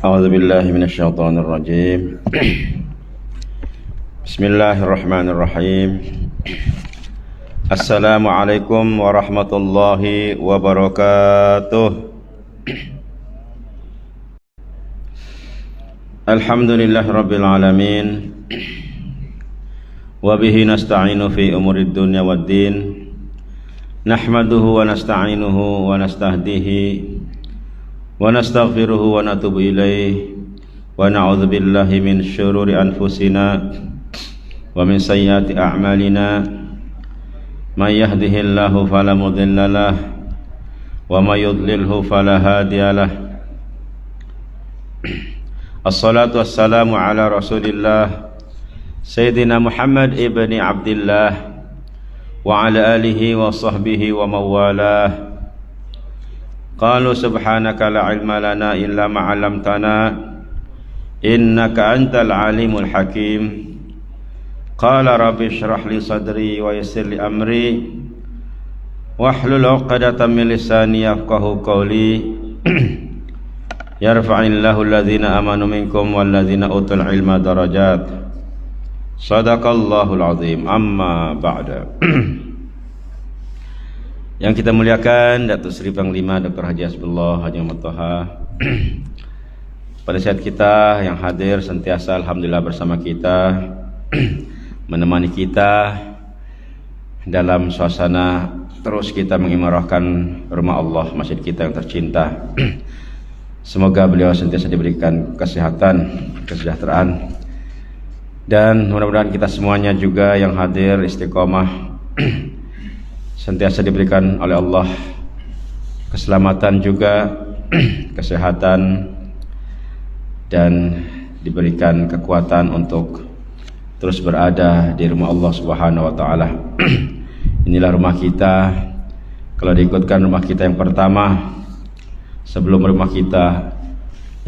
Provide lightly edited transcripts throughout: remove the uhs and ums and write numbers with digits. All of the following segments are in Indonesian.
أعوذ بالله من الشيطان الرجيم. بسم الله الرحمن الرحيم. السلام عليكم ورحمة الله وبركاته. الحمد لله رب العالمين، وبه نستعين في أمور الدنيا والدين، نحمده ونستعينه ونستهديه ونستغفره ونتوب إليه، ونعوذ بالله من شرور أنفسنا ومن سيئات أعمالنا. من يهده الله فلا مضل له، ومن يضلله فلا هادي له. الصلاة والسلام على رسول الله سيدنا محمد ابن عبد الله وعلى آله وصحبه ومن والاه. قالوا سبحانك لا علم لنا إلا ما علمتنا إنك أنت العليم الحكيم. قال رب اشرح لي صدري ويسر لي أمري واحلل عقدة من لساني يفقهوا قولي. يرفع الله الذين آمنوا منكم والذين أوتوا العلم درجات. صدق الله العظيم. أما بعد. Yang kita muliakan Datuk Seri Panglima Dr. Haji Hasbullah Haji Muhammad Toha, pada saat kita yang hadir sentiasa alhamdulillah bersama kita, menemani kita dalam suasana terus kita mengimarahkan rumah Allah, masjid kita yang tercinta. Semoga beliau sentiasa diberikan kesehatan, kesejahteraan, dan mudah-mudahan kita semuanya juga yang hadir istiqomah sentiasa diberikan oleh Allah keselamatan juga, kesehatan, dan diberikan kekuatan untuk terus berada di rumah Allah Subhanahu wa taala. Inilah rumah kita. Kalau diikutkan rumah kita yang pertama sebelum rumah kita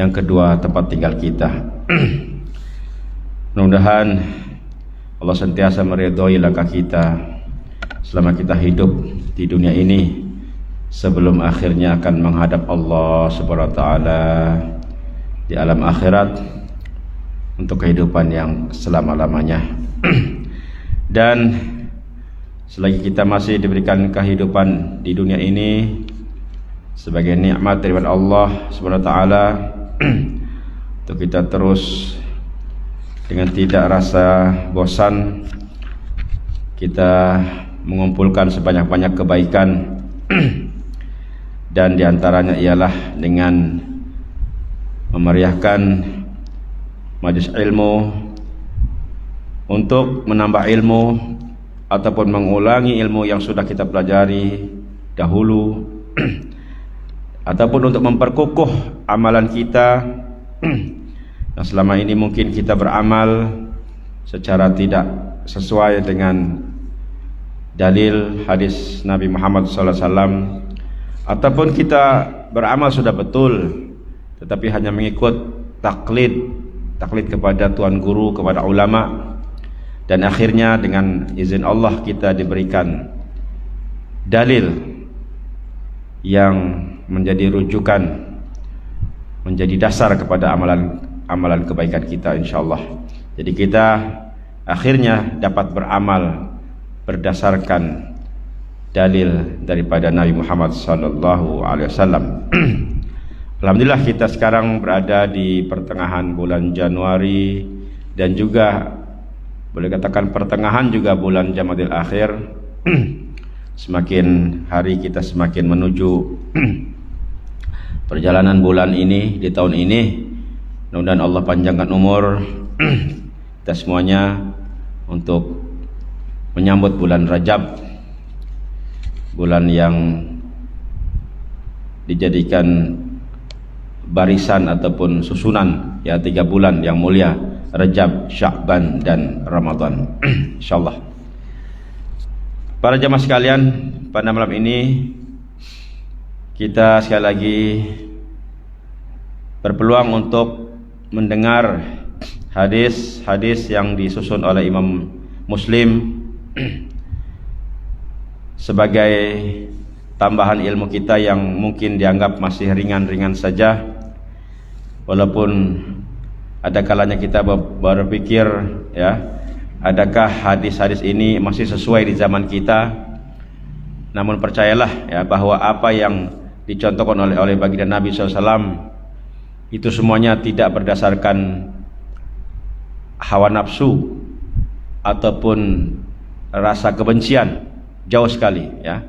yang kedua, tempat tinggal kita. Mudah-mudahan Allah sentiasa meridhoi langkah kita selama kita hidup di dunia ini, sebelum akhirnya akan menghadap Allah Subhanahu wa taala di alam akhirat untuk kehidupan yang selama-lamanya. Dan selagi kita masih diberikan kehidupan di dunia ini sebagai nikmat dari Allah Subhanahu wa taala, untuk kita terus dengan tidak rasa bosan kita mengumpulkan sebanyak-banyak kebaikan, dan diantaranya ialah dengan memeriahkan majelis ilmu untuk menambah ilmu ataupun mengulangi ilmu yang sudah kita pelajari dahulu, ataupun untuk memperkukuh amalan kita yang selama ini mungkin kita beramal secara tidak sesuai dengan dalil hadis Nabi Muhammad SAW, ataupun kita beramal sudah betul tetapi hanya mengikut taklid kepada tuan guru, kepada ulama, dan akhirnya dengan izin Allah kita diberikan dalil yang menjadi rujukan, menjadi dasar kepada amalan kebaikan kita insyaallah. Jadi kita akhirnya dapat beramal berdasarkan dalil daripada Nabi Muhammad sallallahu alaihi wasallam. Alhamdulillah kita sekarang berada di pertengahan bulan Januari, dan juga boleh katakan pertengahan juga bulan Jamadil Akhir. Semakin hari kita semakin menuju perjalanan bulan ini di tahun ini. Mudah-mudahan Allah panjangkan umur kita semuanya untuk menyambut bulan Rajab, bulan yang dijadikan barisan ataupun susunan, ya, 3 bulan yang mulia, Rajab, Sya'ban, dan Ramadan. Insyaallah. Para jamaah sekalian, pada malam ini kita sekali lagi berpeluang untuk mendengar hadis-hadis yang disusun oleh Imam Muslim sebagai tambahan ilmu kita yang mungkin dianggap masih ringan-ringan saja, walaupun ada kalanya kita berpikir, ya, adakah hadis-hadis ini masih sesuai di zaman kita? Namun percayalah, ya, bahwa apa yang dicontohkan oleh baginda Nabi SAW itu semuanya tidak berdasarkan hawa nafsu ataupun rasa kebencian, jauh sekali, ya.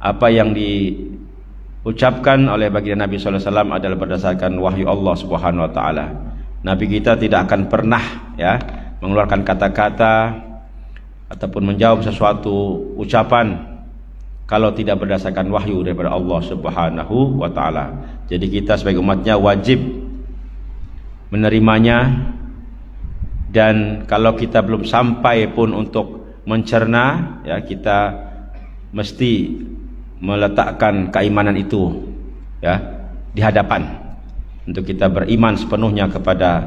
Apa yang diucapkan oleh baginda Nabi SAW adalah berdasarkan wahyu Allah Subhanahu Wa Taala. Nabi kita tidak akan pernah, ya, mengeluarkan kata-kata ataupun menjawab sesuatu ucapan kalau tidak berdasarkan wahyu daripada Allah Subhanahu Wa Taala. Jadi kita sebagai umatnya wajib menerimanya, dan kalau kita belum sampai pun untuk mencerna, ya, kita mesti meletakkan keimanan itu, ya, di hadapan untuk kita beriman sepenuhnya kepada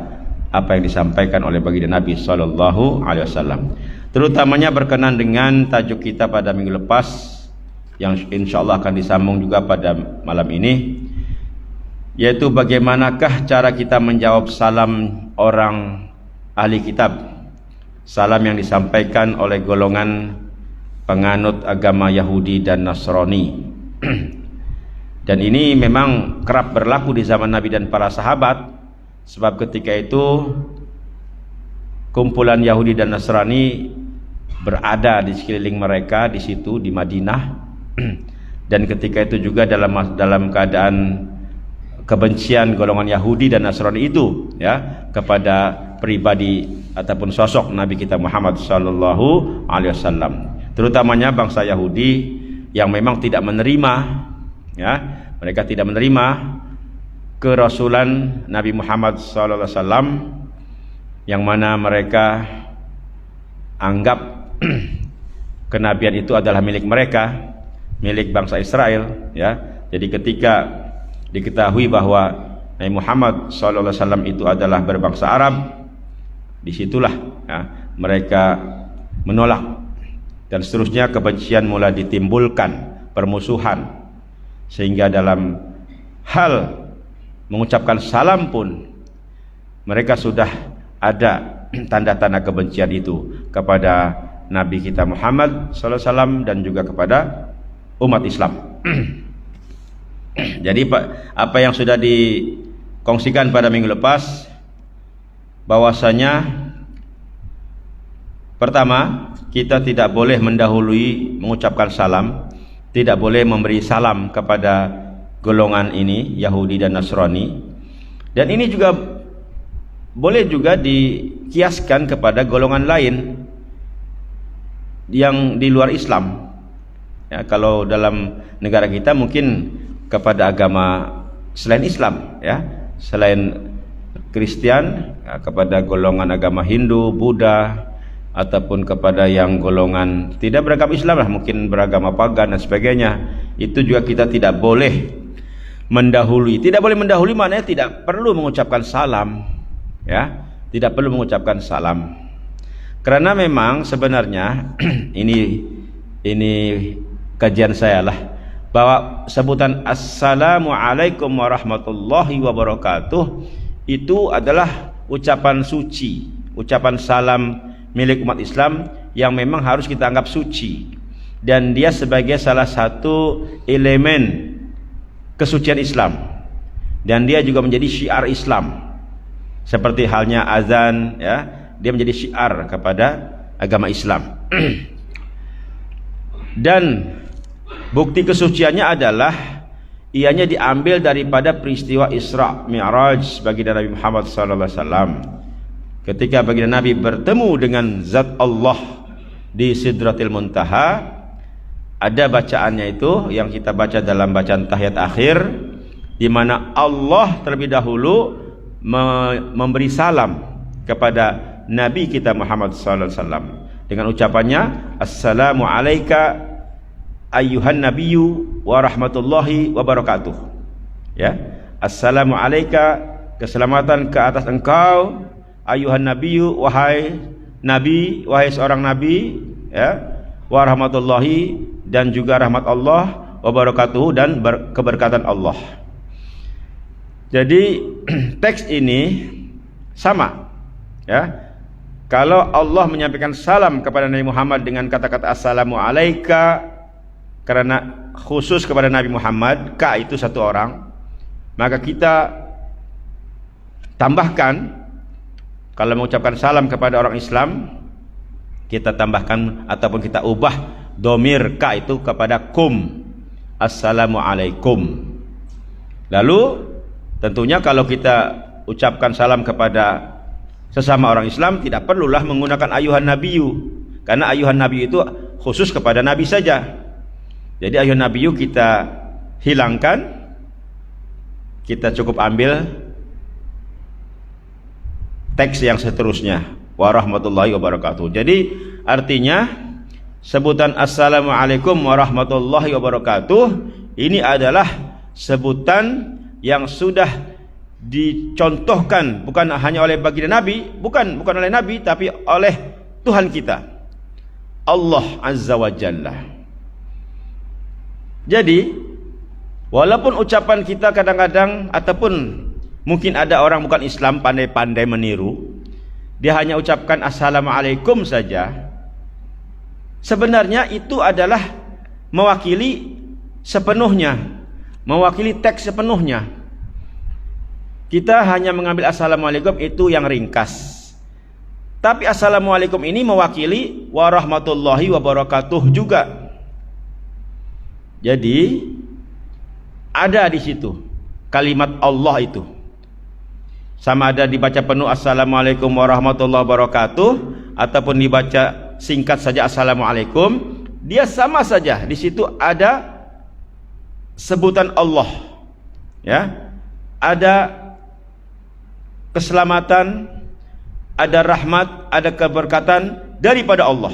apa yang disampaikan oleh baginda Nabi sallallahu alaihi wasallam. Terutamanya berkenan dengan tajuk kita pada minggu lepas yang insyaallah akan disambung juga pada malam ini, yaitu bagaimanakah cara kita menjawab salam orang ahli kitab, salam yang disampaikan oleh golongan penganut agama Yahudi dan Nasrani. Dan ini memang kerap berlaku di zaman Nabi dan para sahabat, sebab ketika itu kumpulan Yahudi dan Nasrani berada di sekeliling mereka di situ di Madinah. Dan ketika itu juga dalam keadaan kebencian golongan Yahudi dan Nasrani itu, ya, kepada pribadi ataupun sosok Nabi kita Muhammad sallallahu alaihi wasallam. Terutamanya bangsa Yahudi yang memang tidak menerima, ya, mereka tidak menerima kerasulan Nabi Muhammad sallallahu alaihi wasallam, yang mana mereka anggap kenabian itu adalah milik mereka, milik bangsa Israel, ya. Jadi ketika diketahui bahwa Nabi Muhammad sallallahu alaihi wasallam itu adalah berbangsa Arab, disitulah, ya, mereka menolak, dan seterusnya kebencian mulai ditimbulkan, permusuhan, sehingga dalam hal mengucapkan salam pun mereka sudah ada tanda-tanda kebencian itu kepada Nabi kita Muhammad sallallahu alaihi wasallam dan juga kepada umat Islam. Jadi apa yang sudah dikongsikan pada minggu lepas, bahwasanya pertama, kita tidak boleh mendahului mengucapkan salam, tidak boleh memberi salam kepada golongan ini, Yahudi dan Nasrani. Dan ini juga boleh juga dikiaskan kepada golongan lain yang di luar Islam. Ya, kalau dalam negara kita mungkin kepada agama selain Islam, ya, selain Kristen, ya, kepada golongan agama Hindu, Buddha, ataupun kepada yang golongan tidak beragama Islam lah, mungkin beragama pagan dan sebagainya. Itu juga kita tidak boleh mendahului. Tidak boleh mendahului maknanya tidak perlu mengucapkan salam, ya, tidak perlu mengucapkan salam. Karena memang sebenarnya ini kajian saya lah, bahwa sebutan Assalamualaikum warahmatullahi wabarakatuh itu adalah ucapan suci, ucapan salam milik umat Islam yang memang harus kita anggap suci, dan dia sebagai salah satu elemen kesucian Islam, dan dia juga menjadi syiar Islam, seperti halnya azan, ya, dia menjadi syiar kepada agama Islam. Dan bukti kesuciannya adalah ianya diambil daripada peristiwa Isra Mi'raj baginda Nabi Muhammad SAW. Ketika baginda Nabi bertemu dengan Zat Allah di Sidratil Muntaha, ada bacaannya itu yang kita baca dalam bacaan tahiyat akhir, di mana Allah terlebih dahulu memberi salam kepada Nabi kita Muhammad SAW dengan ucapannya Assalamu alayka ayyuhan nabiyyu wa rahmatullahi wa barakatuh, ya, Assalamu alayka, keselamatan ke atas engkau, ayuhan nabiyyu, wahai nabi, wahai seorang nabi, ya, wa rahmatullahi, dan juga rahmat Allah, wa barakatuh, dan keberkatan Allah. Jadi teks ini sama, ya. Kalau Allah menyampaikan salam kepada Nabi Muhammad dengan kata-kata assalamu alaika, karena khusus kepada Nabi Muhammad, ka itu satu orang, maka kita tambahkan, kalau mengucapkan salam kepada orang Islam, kita tambahkan ataupun kita ubah domir ka itu kepada kum, assalamu alaikum. Lalu tentunya kalau kita ucapkan salam kepada sesama orang Islam, tidak perlulah menggunakan ayuhan nabiyyu, karena ayuhan nabiyyu itu khusus kepada nabi saja. Jadi ayuhan nabiyyu kita hilangkan, kita cukup ambil teks yang seterusnya, warahmatullahi wabarakatuh. Jadi artinya sebutan assalamualaikum warahmatullahi wabarakatuh ini adalah sebutan yang sudah dicontohkan bukan hanya oleh baginda Nabi, bukan oleh Nabi, tapi oleh Tuhan kita, Allah Azza wa Jalla. Jadi walaupun ucapan kita kadang-kadang, ataupun mungkin ada orang bukan Islam pandai-pandai meniru, dia hanya ucapkan assalamualaikum saja, sebenarnya itu adalah mewakili sepenuhnya, mewakili teks sepenuhnya. Kita hanya mengambil assalamualaikum itu yang ringkas, tapi assalamualaikum ini mewakili warahmatullahi wabarakatuh juga. Jadi ada di situ kalimat Allah itu, sama ada dibaca penuh assalamualaikum warahmatullahi wabarakatuh ataupun dibaca singkat saja assalamualaikum, dia sama saja. Di situ ada sebutan Allah, ya, ada keselamatan, ada rahmat, ada keberkatan daripada Allah.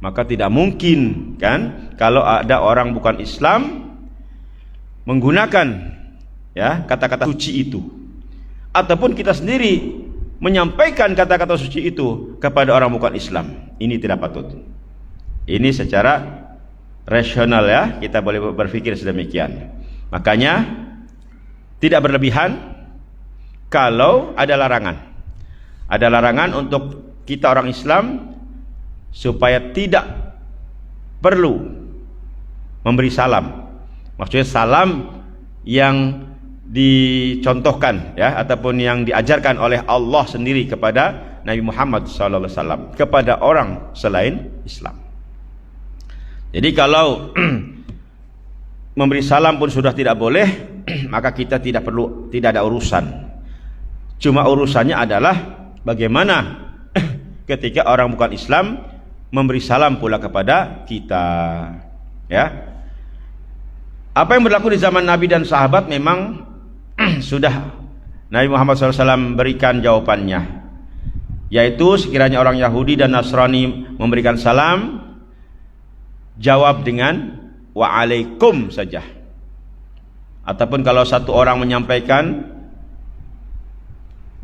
Maka tidak mungkin kan kalau ada orang bukan Islam menggunakan, ya, kata-kata suci itu, ataupun kita sendiri menyampaikan kata-kata suci itu kepada orang bukan Islam. Ini tidak patut. Ini secara rasional, ya, kita boleh berpikir sedemikian. Makanya tidak berlebihan. Kalau ada larangan untuk kita orang Islam supaya tidak perlu memberi salam, maksudnya salam yang dicontohkan, ya, ataupun yang diajarkan oleh Allah sendiri kepada Nabi Muhammad SAW kepada orang selain Islam. Jadi kalau memberi salam pun sudah tidak boleh, maka kita tidak ada urusan. Cuma urusannya adalah bagaimana ketika orang bukan Islam memberi salam pula kepada kita, ya. Apa yang berlaku di zaman Nabi dan sahabat memang sudah Nabi Muhammad SAW berikan jawabannya, yaitu sekiranya orang Yahudi dan Nasrani memberikan salam, jawab dengan wa'alaikum saja. Ataupun kalau satu orang menyampaikan,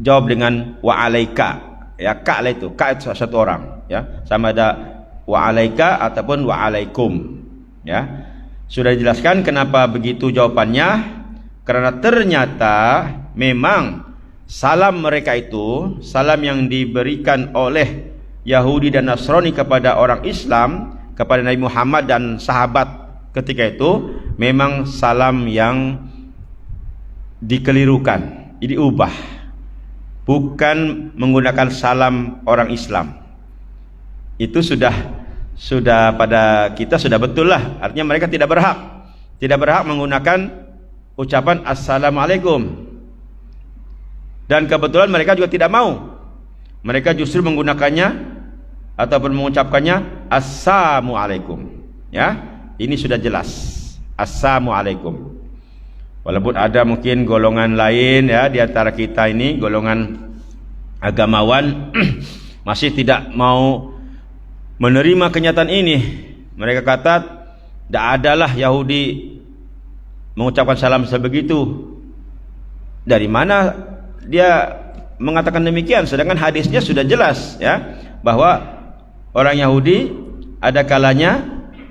jawab dengan wa'alaika, ya, ka lah itu, ka itu satu orang, ya, sama ada wa'alaika ataupun wa'alaikum, ya. Sudah dijelaskan kenapa begitu jawabannya, karena ternyata memang salam mereka itu, salam yang diberikan oleh Yahudi dan Nasrani kepada orang Islam, kepada Nabi Muhammad dan sahabat ketika itu, memang salam yang dikelirukan, diubah, bukan menggunakan salam orang Islam. Itu sudah pada kita sudah betul lah. Artinya mereka tidak berhak menggunakan ucapan assalamualaikum. Dan kebetulan mereka juga tidak mau. Mereka justru menggunakannya ataupun mengucapkannya assalamualaikum. Ya, ini sudah jelas assalamualaikum. Walaupun ada mungkin golongan lain, ya, di antara kita ini, golongan agamawan masih tidak mau menerima kenyataan ini. Mereka kata tidak adalah Yahudi mengucapkan salam sebegitu. Dari mana dia mengatakan demikian? Sedangkan hadisnya sudah jelas, ya, bahwa orang Yahudi ada kalanya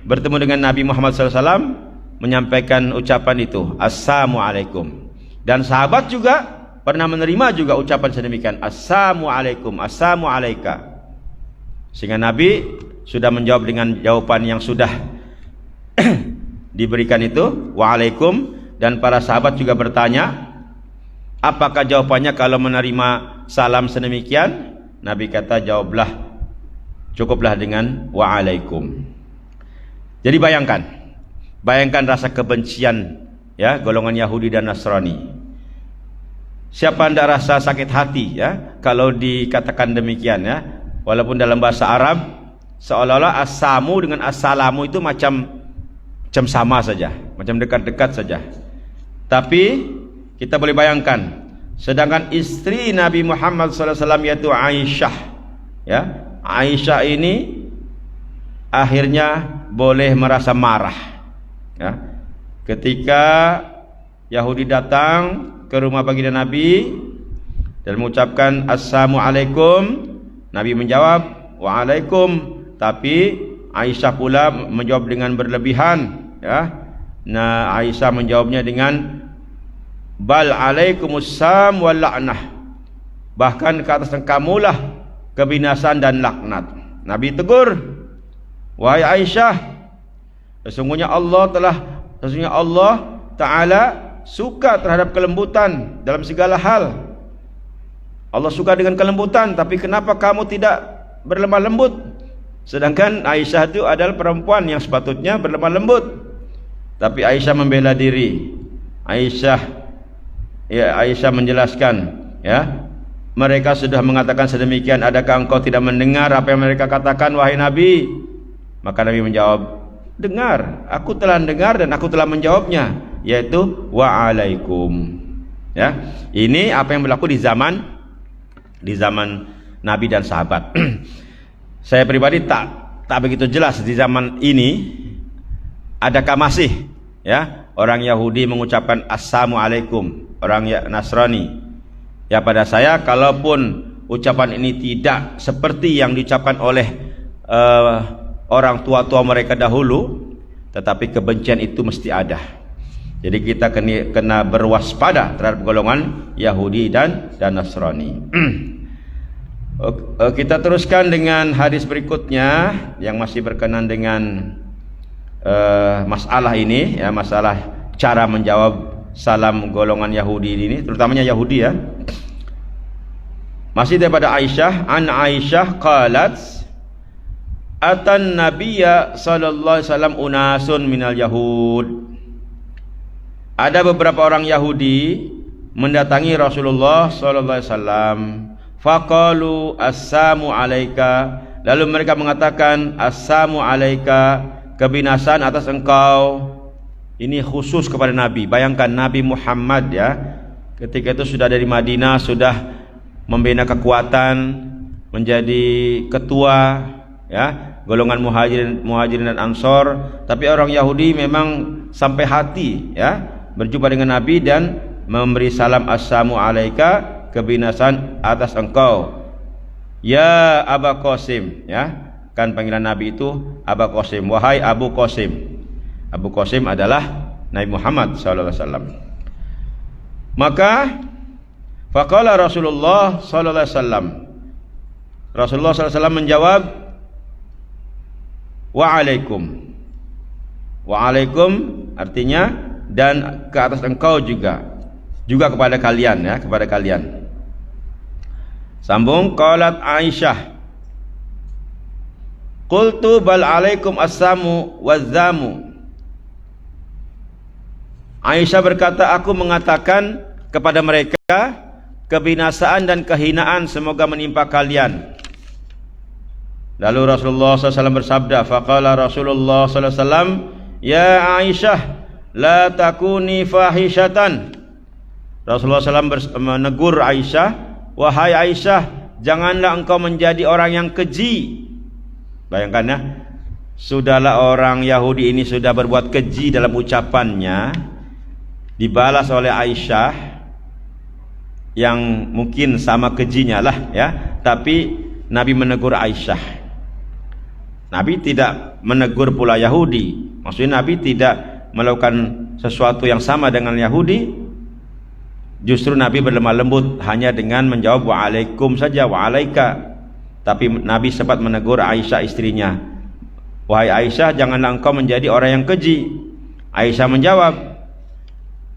bertemu dengan Nabi Muhammad SAW menyampaikan ucapan itu assalamualaikum. Dan sahabat juga pernah menerima juga ucapan sedemikian, assalamualaikum, assalamu alaika. Sehingga Nabi sudah menjawab dengan jawaban yang sudah diberikan itu, waalaikum. Dan para sahabat juga bertanya, apakah jawabannya kalau menerima salam sedemikian? Nabi kata, jawablah, cukuplah dengan waalaikum. Jadi bayangkan rasa kebencian, ya, golongan Yahudi dan Nasrani. Siapa tidak rasa sakit hati, ya, kalau dikatakan demikian, ya, walaupun dalam bahasa Arab seolah-olah asamu dengan assalamu itu macam sama saja, macam dekat-dekat saja. Tapi kita boleh bayangkan, sedangkan istri Nabi Muhammad SAW yaitu Aisyah, ya, Aisyah ini akhirnya boleh merasa marah, ya, ketika Yahudi datang ke rumah baginda Nabi dan mengucapkan assalamualaikum. Nabi menjawab waalaikum, tapi Aisyah pula menjawab dengan berlebihan, ya. Nah, Aisyah menjawabnya dengan bal alaikumussalam wal la'nah, bahkan ke atas kamulah kebinasan dan laknat. Nabi tegur, wahai Aisyah, sesungguhnya Allah Ta'ala suka terhadap kelembutan dalam segala hal. Allah suka dengan kelembutan, tapi kenapa kamu tidak berlemah lembut? Sedangkan Aisyah itu adalah perempuan yang sepatutnya berlemah lembut. Tapi Aisyah membela diri. Aisyah menjelaskan, ya, mereka sudah mengatakan sedemikian, adakah engkau tidak mendengar apa yang mereka katakan, wahai Nabi? Maka Nabi menjawab, dengar, aku telah dengar dan aku telah menjawabnya, yaitu waalaikum. Ya, ini apa yang berlaku di zaman Nabi dan sahabat. Saya pribadi tak begitu jelas di zaman ini adakah masih, ya, orang Yahudi mengucapkan assalamualaikum, orang Nasrani. Ya, pada saya, kalaupun ucapan ini tidak seperti yang diucapkan oleh orang tua-tua mereka dahulu, tetapi kebencian itu mesti ada. Jadi kita kena berwaspada terhadap golongan Yahudi dan Nasrani. Kita teruskan dengan hadis berikutnya yang masih berkenan dengan masalah ini, ya, masalah cara menjawab salam golongan Yahudi ini, terutamanya Yahudi, ya. Masih daripada Aisyah, an Aisyah qalat atan nabiyya sallallahu alaihi wasallam unasun minal yahud. Ada beberapa orang Yahudi mendatangi Rasulullah sallallahu alaihi wasallam. Faqalu assalamu alayka, lalu mereka mengatakan assalamu alayka, kebinasan atas engkau. Ini khusus kepada Nabi. Bayangkan Nabi Muhammad, ya, ketika itu sudah dari Madinah, sudah membina kekuatan, menjadi ketua, ya, golongan muhajirin dan ansor. Tapi orang Yahudi memang sampai hati, ya, berjumpa dengan Nabi dan memberi salam assalamu alayka, kebinasan atas engkau, ya Aba Qasim, ya, kan panggilan Nabi itu Aba Qasim, wahai Abu Qasim. Abu Qasim adalah Nabi Muhammad SAW. Maka faqala Rasulullah SAW, Rasulullah SAW menjawab waalaikum. Waalaikum artinya dan ke atas engkau juga kepada kalian, ya, kepada kalian. Sambung, qalat Aisyah qultu bal alaikum assamu wazzamu. Aisyah berkata, aku mengatakan kepada mereka, kebinasaan dan kehinaan semoga menimpa kalian. Lalu Rasulullah SAW bersabda, faqala Rasulullah SAW, ya Aisyah la takuni fahishatan. Rasulullah SAW menegur Aisyah, wahai Aisyah, janganlah engkau menjadi orang yang keji. Bayangkan, ya, sudahlah orang Yahudi ini sudah berbuat keji dalam ucapannya, dibalas oleh Aisyah yang mungkin sama kejinya lah, ya, tapi Nabi menegur Aisyah. Nabi tidak menegur pula Yahudi. Maksudnya Nabi tidak melakukan sesuatu yang sama dengan Yahudi, Justru Nabi berlemah lembut hanya dengan menjawab wa'alaikum saja, wa'alaika. Tapi Nabi sempat menegur Aisyah istrinya, wahai Aisyah, janganlah engkau menjadi orang yang keji. Aisyah menjawab,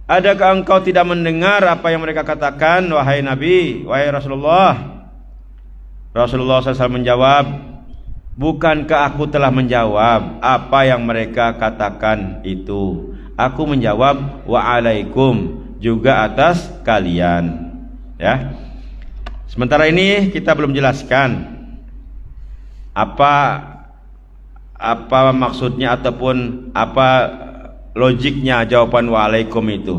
adakah engkau tidak mendengar apa yang mereka katakan, wahai Nabi, wahai Rasulullah? Rasulullah SAW menjawab, bukankah aku telah menjawab apa yang mereka katakan itu? Aku menjawab wa'alaikum, juga atas kalian. Ya. Sementara ini kita belum jelaskan apa maksudnya ataupun apa logiknya jawaban wa'alaikum itu.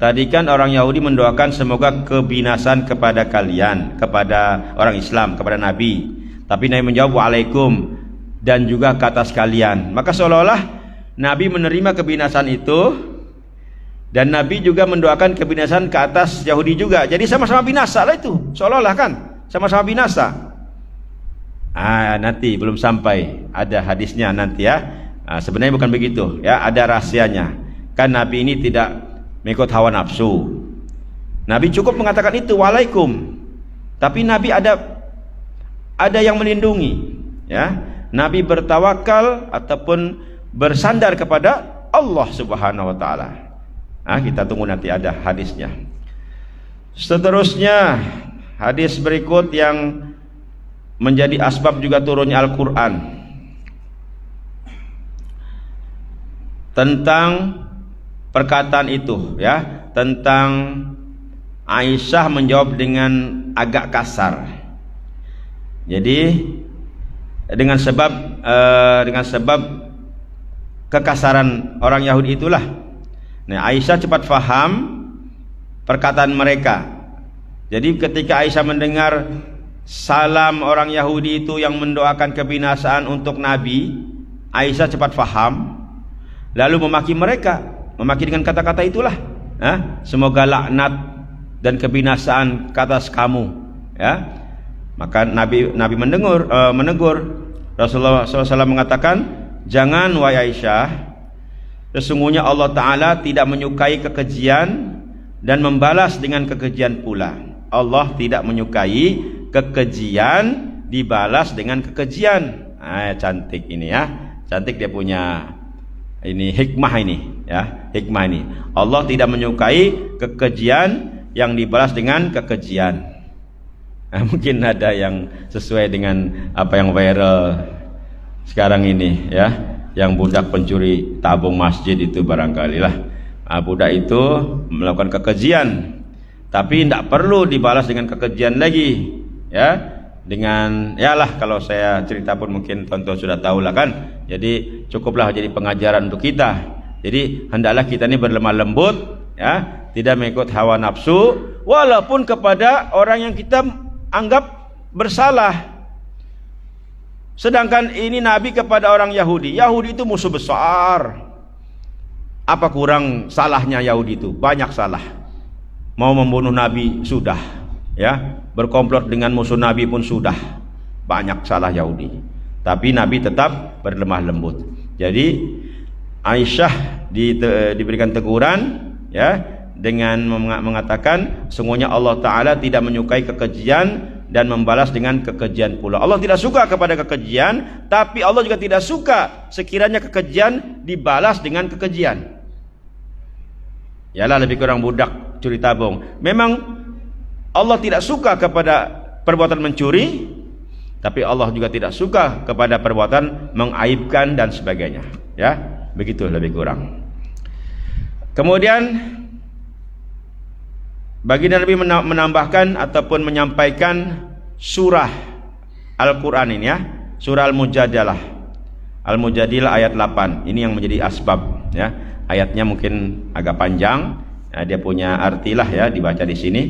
Tadi kan orang Yahudi mendoakan semoga kebinasan kepada kalian, kepada orang Islam, kepada Nabi. Tapi Nabi menjawab wa'alaikum dan juga ke atas kalian. Maka seolah-olah Nabi menerima kebinasan itu dan Nabi juga mendoakan kebinasan ke atas Yahudi juga. Jadi sama-sama binasa lah itu. Seolah-olah kan sama-sama binasa. Nanti belum sampai, ada hadisnya nanti ya. Sebenarnya bukan begitu ya, ada rahasianya. Kan Nabi ini tidak mengikut hawa nafsu. Nabi cukup mengatakan itu waalaikum. Tapi Nabi ada yang melindungi ya. Nabi bertawakal ataupun bersandar kepada Allah Subhanahu wa taala. Kita tunggu nanti ada hadisnya. Seterusnya hadis berikut yang menjadi asbab juga turunnya Al-Quran tentang perkataan itu ya, tentang Aisyah menjawab dengan agak kasar. Jadi dengan sebab kekasaran orang Yahudi itulah, Aisyah cepat faham perkataan mereka. Jadi ketika Aisyah mendengar salam orang Yahudi itu yang mendoakan kebinasaan untuk Nabi, Aisyah cepat faham, lalu memaki mereka, memaki dengan kata-kata itulah, semoga laknat dan kebinasaan ke atas kamu ya. Maka Nabi menegur. Rasulullah SAW mengatakan, jangan wahai Aisyah, sesungguhnya Allah Ta'ala tidak menyukai kekejian dan membalas dengan kekejian pula. Allah tidak menyukai kekejian dibalas dengan kekejian. Cantik ini ya, cantik dia punya ini hikmah ini ya, hikmah ini. Allah tidak menyukai kekejian yang dibalas dengan kekejian. Mungkin ada yang sesuai dengan apa yang viral sekarang ini ya, yang budak pencuri tabung masjid itu barangkali lah. Budak itu melakukan kekejian, tapi tidak perlu dibalas dengan kekejian lagi ya, dengan yalah, kalau saya cerita pun mungkin tonton sudah tahu lah kan. Jadi cukuplah jadi pengajaran untuk kita. Jadi hendaklah kita ini berlemah lembut ya, tidak mengikut hawa nafsu walaupun kepada orang yang kita anggap bersalah. Sedangkan ini Nabi kepada orang Yahudi. Yahudi itu musuh besar. Apa kurang salahnya Yahudi itu? Banyak salah. Mau membunuh Nabi sudah ya, berkomplot dengan musuh Nabi pun sudah. Banyak salah Yahudi. Tapi Nabi tetap berlemah lembut. Jadi Aisyah diberikan teguran ya, dengan mengatakan sungguhnya Allah Ta'ala tidak menyukai kekejian dan membalas dengan kekejian pula. Allah tidak suka kepada kekejian, tapi Allah juga tidak suka sekiranya kekejian dibalas dengan kekejian. Yalah, lebih kurang budak curi tabung. Memang Allah tidak suka kepada perbuatan mencuri, tapi Allah juga tidak suka kepada perbuatan mengaibkan dan sebagainya. Ya, begitu lebih kurang. Kemudian baginda Nabi menambahkan ataupun menyampaikan surah Al-Quran ini ya, surah Al-Mujadilah. Al-Mujadilah ayat 8. Ini yang menjadi asbab ya. Ayatnya mungkin agak panjang. Dia punya artilah ya, dibaca di sini.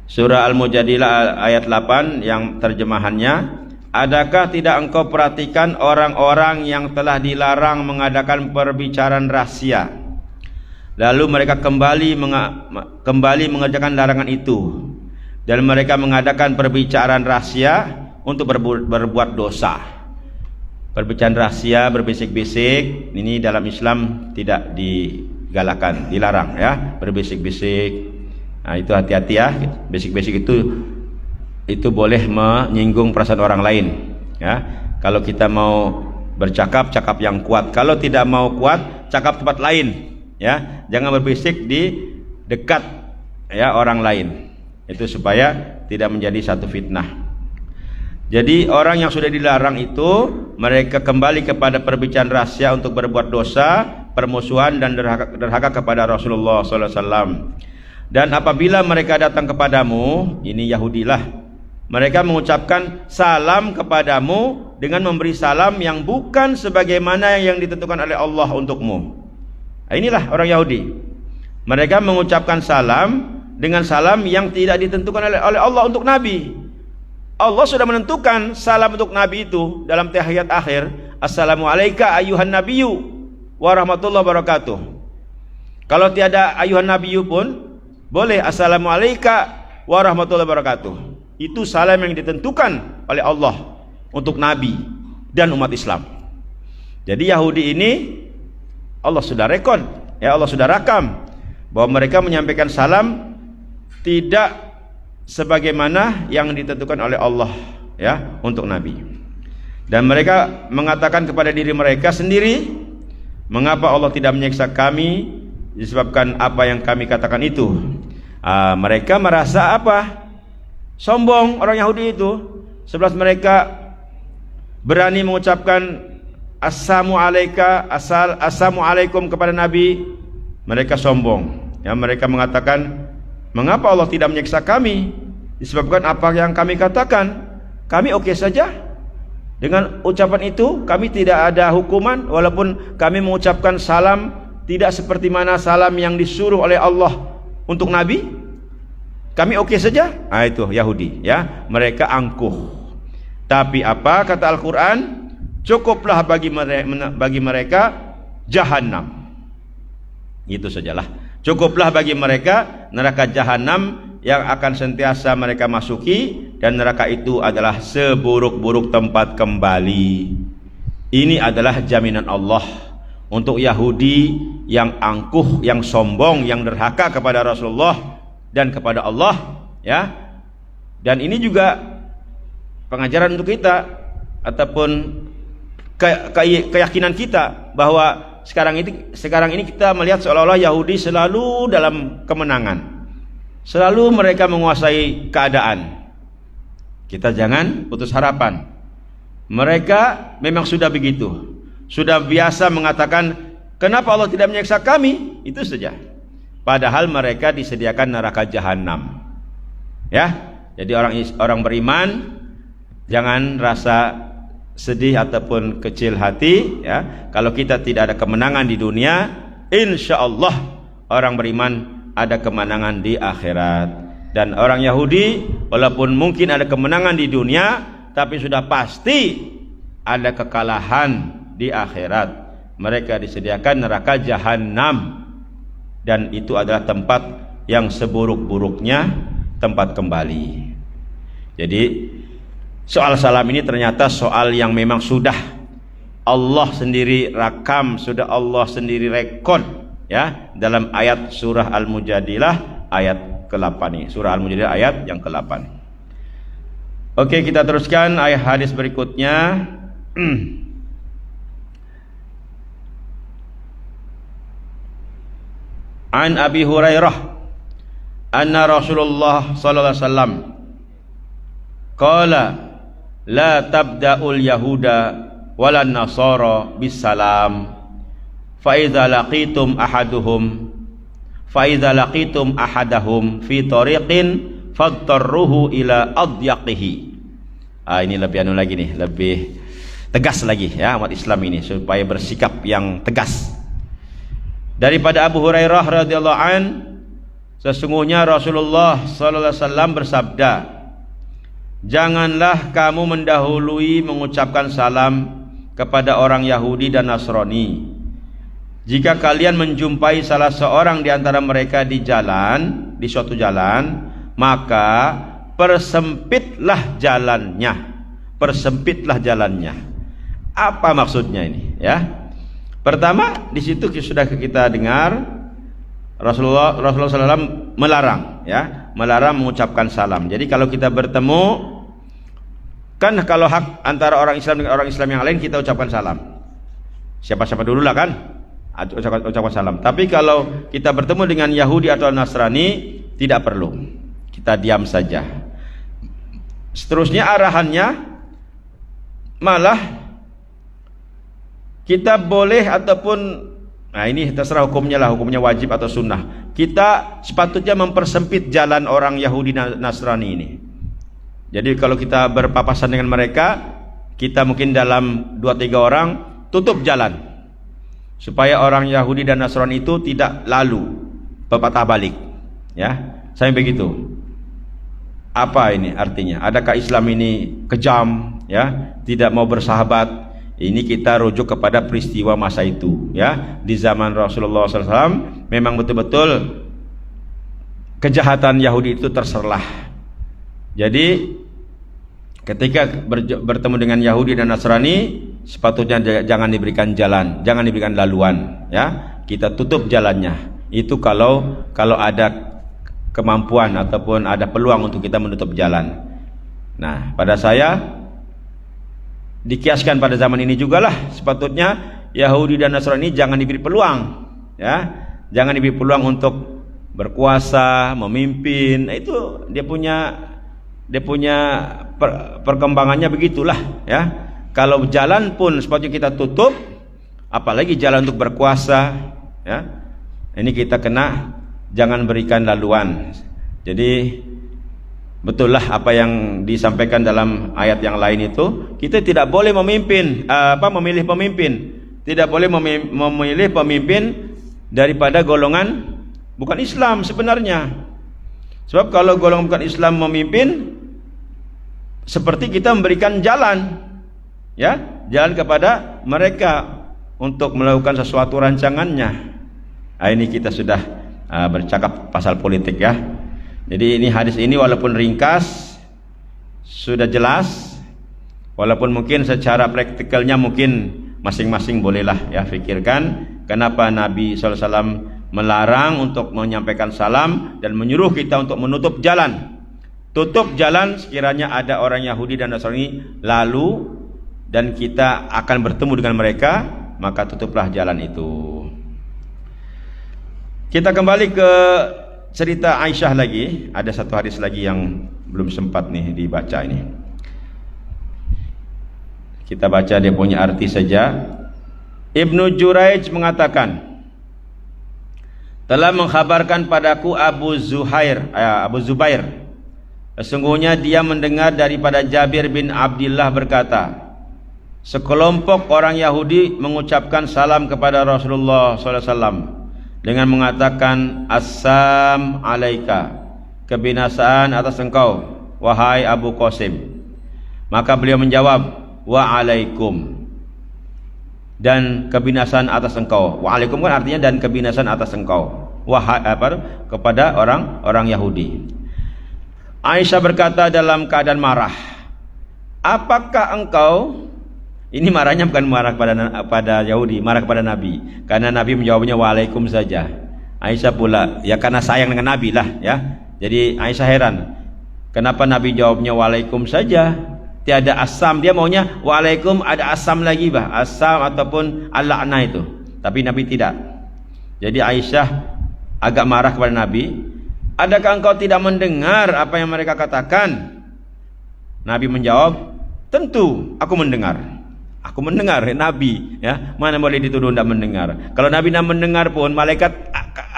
Surah Al-Mujadilah ayat 8 yang terjemahannya, adakah tidak engkau perhatikan orang-orang yang telah dilarang mengadakan perbicaraan rahasia, lalu mereka kembali mengerjakan larangan itu, dan mereka mengadakan perbicaraan rahasia untuk berbuat dosa. Perbicaraan rahasia, berbisik-bisik, ini dalam Islam tidak digalakan, dilarang ya, berbisik-bisik. Nah, itu hati-hati ya. Bisik-bisik itu boleh menyinggung perasaan orang lain ya. Kalau kita mau bercakap, cakap yang kuat. Kalau tidak mau kuat, cakap tempat lain ya. Jangan berbisik di dekat ya orang lain. Itu supaya tidak menjadi satu fitnah. Jadi orang yang sudah dilarang itu, mereka kembali kepada perbicaraan rahasia untuk berbuat dosa, permusuhan dan derhaka kepada Rasulullah SAW. Dan apabila mereka datang kepadamu, ini Yahudilah, mereka mengucapkan salam kepadamu dengan memberi salam yang bukan sebagaimana yang ditentukan oleh Allah untukmu. Nah, inilah orang Yahudi. Mereka mengucapkan salam dengan salam yang tidak ditentukan oleh Allah untuk Nabi. Allah sudah menentukan salam untuk Nabi itu dalam tahiyat akhir, Assalamualaikum ayuhan nabiyyu warahmatullahi wabarakatuh. Kalau tiada ayuhan nabiyyu pun boleh Assalamualaikum warahmatullahi wabarakatuh. Itu salam yang ditentukan oleh Allah untuk Nabi dan umat Islam. Jadi Yahudi ini Allah sudah rekod, ya, Allah sudah rakam bahwa mereka menyampaikan salam tidak sebagaimana yang ditentukan oleh Allah ya untuk Nabi. Dan mereka mengatakan kepada diri mereka sendiri, mengapa Allah tidak menyiksa kami disebabkan apa yang kami katakan itu. Mereka merasa apa? Sombong orang Yahudi itu. Sebelah mereka berani mengucapkan Assalamualaikum kepada Nabi, mereka sombong ya. Mereka mengatakan, mengapa Allah tidak menyiksa kami disebabkan apa yang kami katakan? Kami oke saja dengan ucapan itu, kami tidak ada hukuman walaupun kami mengucapkan salam tidak seperti mana salam yang disuruh oleh Allah untuk Nabi. Kami oke saja. Nah, itu Yahudi ya, mereka angkuh. Tapi apa kata Al-Quran? Cukuplah bagi mereka Jahannam. Itu sajalah. Cukuplah bagi mereka neraka Jahanam yang akan sentiasa mereka masuki, dan neraka itu adalah seburuk-buruk tempat kembali. Ini adalah jaminan Allah untuk Yahudi yang angkuh, yang sombong, yang derhaka kepada Rasulullah dan kepada Allah ya. Dan ini juga pengajaran untuk kita ataupun keyakinan kita bahwa sekarang ini kita melihat seolah-olah Yahudi selalu dalam kemenangan, selalu mereka menguasai keadaan. Kita jangan putus harapan. Mereka memang sudah begitu, sudah biasa mengatakan, kenapa Allah tidak menyiksa kami? Itu saja. Padahal mereka disediakan neraka Jahanam ya. Jadi orang beriman jangan rasa sedih ataupun kecil hati ya. Kalau kita tidak ada kemenangan di dunia, insya Allah orang beriman ada kemenangan di akhirat. Dan orang Yahudi walaupun mungkin ada kemenangan di dunia, tapi sudah pasti ada kekalahan di akhirat. Mereka disediakan neraka Jahanam, dan itu adalah tempat yang seburuk-buruknya tempat kembali. Jadi soal salam ini ternyata soal yang memang sudah Allah sendiri rakam, sudah Allah sendiri rekod ya, dalam ayat surah Al-Mujadilah ayat ke-8 ini. Surah Al-Mujadilah ayat yang ke-8. Oke, kita teruskan ayat hadis berikutnya. An Abi Hurairah anna Rasulullah sallallahu alaihi wasallam qala la tabda'ul yahuda walan nasara bisalam fa idza laqitum ahadahum fi tariqin fadtarruhu ila adyaqihi. Ini lebih lagi nih, lebih tegas lagi ya umat Islam ini supaya bersikap yang tegas. Daripada Abu Hurairah radhiyallahu an, sesungguhnya Rasulullah sallallahu alaihi wasallam bersabda, janganlah kamu mendahului mengucapkan salam kepada orang Yahudi dan Nasrani. Jika kalian menjumpai salah seorang di antara mereka di jalan, di suatu jalan, maka persempitlah jalannya. Persempitlah jalannya. Apa maksudnya ini? Ya. Pertama, di situ sudah kita dengar Rasulullah SAW melarang, ya, melarang mengucapkan salam. Jadi kalau kita bertemu, kan kalau hak antara orang Islam dengan orang Islam yang lain kita ucapkan salam. Siapa-siapa dulu lah kan, ucapkan salam. Tapi kalau kita bertemu dengan Yahudi atau Nasrani, tidak perlu, kita diam saja. Seterusnya arahannya malah kita boleh ataupun, nah ini terserah hukumnya lah, hukumnya wajib atau sunnah. Kita sepatutnya mempersempit jalan orang Yahudi Nasrani ini. Jadi kalau kita berpapasan dengan mereka, kita mungkin dalam 2-3 orang tutup jalan, supaya orang Yahudi dan Nasrani itu tidak lalu berpatah balik, ya. Saya begitu. Apa ini artinya? Adakah Islam ini kejam, ya, tidak mau bersahabat? Ini kita rujuk kepada peristiwa masa itu, ya. Di zaman Rasulullah SAW memang betul-betul kejahatan Yahudi itu terserlah. Jadi ketika bertemu dengan Yahudi dan Nasrani, sepatutnya jangan diberikan jalan, jangan diberikan laluan, ya. Kita tutup jalannya. Itu kalau ada kemampuan ataupun ada peluang untuk kita menutup jalan. Nah, pada saya dikiaskan pada zaman ini jugalah, sepatutnya Yahudi dan Nasrani jangan diberi peluang, ya. Jangan diberi peluang untuk berkuasa, memimpin. Nah, itu dia punya perkembangannya begitulah, ya. Kalau jalan pun sepatutnya kita tutup, apalagi jalan untuk berkuasa, ya. Ini kita kena jangan berikan laluan. Jadi betullah apa yang disampaikan dalam ayat yang lain itu, kita tidak boleh memilih pemimpin. Tidak boleh memilih pemimpin daripada golongan bukan Islam sebenarnya. Sebab kalau golongan bukan Islam memimpin, seperti kita memberikan jalan, ya, jalan kepada mereka untuk melakukan sesuatu rancangannya. Nah, ini kita sudah bercakap pasal politik, ya. Jadi ini hadis ini walaupun ringkas sudah jelas, walaupun mungkin secara praktikalnya mungkin masing-masing bolehlah, ya, fikirkan kenapa Nabi SAW melarang untuk menyampaikan salam dan menyuruh kita untuk menutup jalan. Tutup jalan sekiranya ada orang Yahudi dan Nasrani lalu dan kita akan bertemu dengan mereka, maka tutuplah jalan itu. Kita kembali ke cerita Aisyah lagi. Ada satu hadis lagi yang belum sempat nih dibaca ini. Kita baca dia punya arti saja. Ibnu Juraij mengatakan, telah mengkhabarkan padaku Abu Zubair, sesungguhnya dia mendengar daripada Jabir bin Abdullah berkata, sekelompok orang Yahudi mengucapkan salam kepada Rasulullah SAW dengan mengatakan, Assam alaika, kebinasaan atas engkau wahai Abu Qasim. Maka beliau menjawab, wa alaikum, dan kebinasaan atas engkau. Wa alaikum kan artinya dan kebinasaan atas engkau, wahai kepada orang Yahudi. Aisyah berkata dalam keadaan marah, apakah engkau, ini marahnya bukan marah pada Yahudi, marah kepada Nabi, karena Nabi menjawabnya waalaikum saja. Aisyah pula, ya karena sayang dengan Nabi lah, ya. Jadi Aisyah heran, kenapa Nabi jawabnya waalaikum saja, tiada asam. Dia maunya waalaikum ada asam lagi, asam ataupun al-la'na itu. Tapi Nabi tidak. Jadi Aisyah agak marah kepada Nabi, adakah engkau tidak mendengar apa yang mereka katakan? Nabi menjawab, tentu aku mendengar. Aku mendengar, Nabi, ya, mana boleh dituduh tidak mendengar. Kalau Nabi tidak mendengar pun malaikat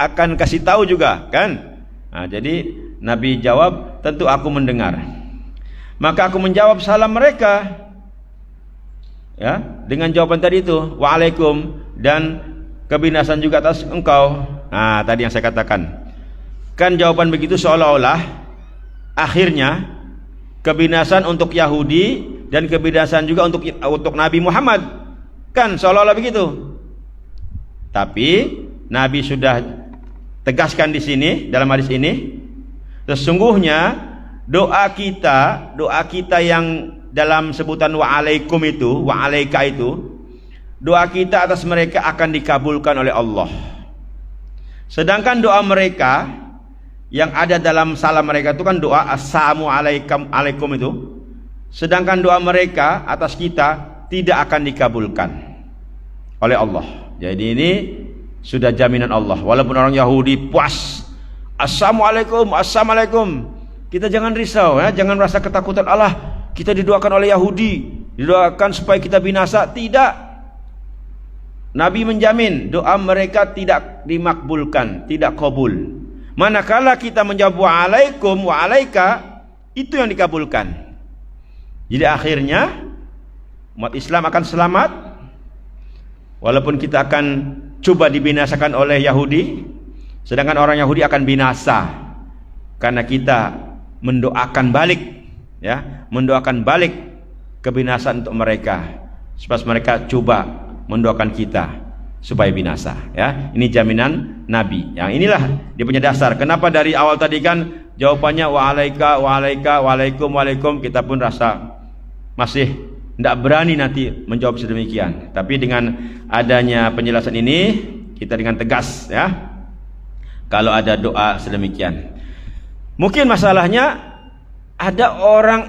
akan kasih tahu juga, kan? Nah, jadi Nabi jawab, tentu aku mendengar. Maka aku menjawab salam mereka, ya, dengan jawaban tadi itu, waalaikum, dan kebinasan juga atas engkau. Nah, tadi yang saya katakan, kan jawaban begitu seolah-olah akhirnya kebinasan untuk Yahudi dan kebinasan juga untuk Nabi Muhammad, kan seolah-olah begitu. Tapi Nabi sudah tegaskan di sini dalam hadis ini, sesungguhnya doa kita yang dalam sebutan wa'alaikum itu, wa'alaika itu, doa kita atas mereka akan dikabulkan oleh Allah. Sedangkan doa mereka yang ada dalam salam mereka itu kan doa assalamualaikum itu. Sedangkan doa mereka atas kita tidak akan dikabulkan oleh Allah. Jadi ini sudah jaminan Allah. Walaupun orang Yahudi puas assalamualaikum, assalamualaikum, kita jangan risau ya, jangan merasa ketakutan. Allah, kita didoakan oleh Yahudi, didoakan supaya kita binasa. Tidak. Nabi menjamin doa mereka tidak dimakbulkan, tidak kabul. Manakala kita menjawab waalaikum, waalaika, itu yang dikabulkan. Jadi akhirnya umat Islam akan selamat, walaupun kita akan coba dibinasakan oleh Yahudi, sedangkan orang Yahudi akan binasa karena kita mendoakan balik, ya, mendoakan balik kebinasaan untuk mereka, supaya mereka coba mendoakan kita supaya binasa, ya. Ini jaminan Nabi. Yang inilah dia punya dasar. Kenapa dari awal tadi kan jawabannya wa'alaika, wa'alaika, wa'alaikum, wa'alaikum, kita pun rasa masih tidak berani nanti menjawab sedemikian. Tapi dengan adanya penjelasan ini, kita dengan tegas, ya, kalau ada doa sedemikian. Mungkin masalahnya ada orang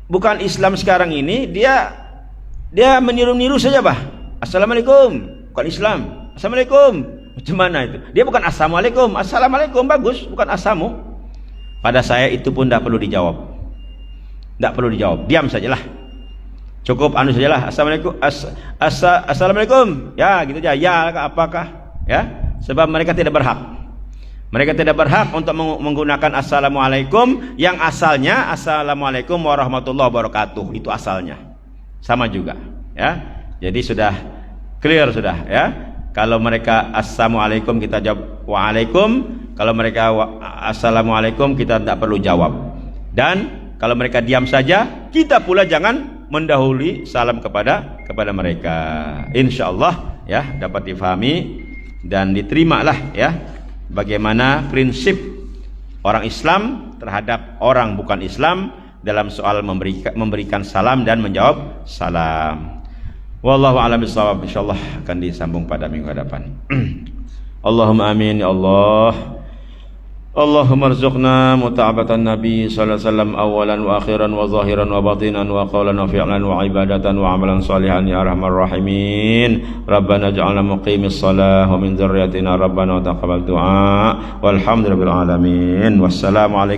bukan Islam sekarang ini, dia meniru-niru saja, assalamualaikum, bukan Islam. Assalamualaikum, macam mana itu? Dia bukan assalamualaikum, assalamualaikum bagus, bukan asamu. Pada saya itu pun tidak perlu dijawab. Tidak perlu dijawab, diam sajalah. Cukup sajalah, assalamualaikum, assalamualaikum. Ya, gitu aja. Ya, apakah? Ya, sebab mereka tidak berhak. Mereka tidak berhak untuk menggunakan assalamualaikum yang asalnya assalamualaikum warahmatullahi wabarakatuh. Itu asalnya. Sama juga, ya. Jadi sudah clear sudah, ya. Kalau mereka assalamualaikum kita jawab waalaikum, kalau mereka assalamualaikum kita tidak perlu jawab. Dan kalau mereka diam saja, kita pula jangan mendahului salam kepada mereka. Insyaallah, ya, dapat difahami dan diterimalah, ya, bagaimana prinsip orang Islam terhadap orang bukan Islam dalam soal memberikan salam dan menjawab salam. Wallahu a'lam bishawab. Insyaallah akan disambung pada minggu hadapan. Allahumma amin ya Allah. Allahumma rzuqna muta'abatan Nabi sallallahu alaihi wasallam awalan wa akhiran wa zahiran wa batinan wa qawlan wa fi'lan wa ibadatan wa amalan salihan ya arhamar rahimin. Rabbana ja'alna muqimis salah wa min dzurriyyatina rabbana wa taqabbal du'a. Walhamdulillahil alamin. Wassalamu alaikum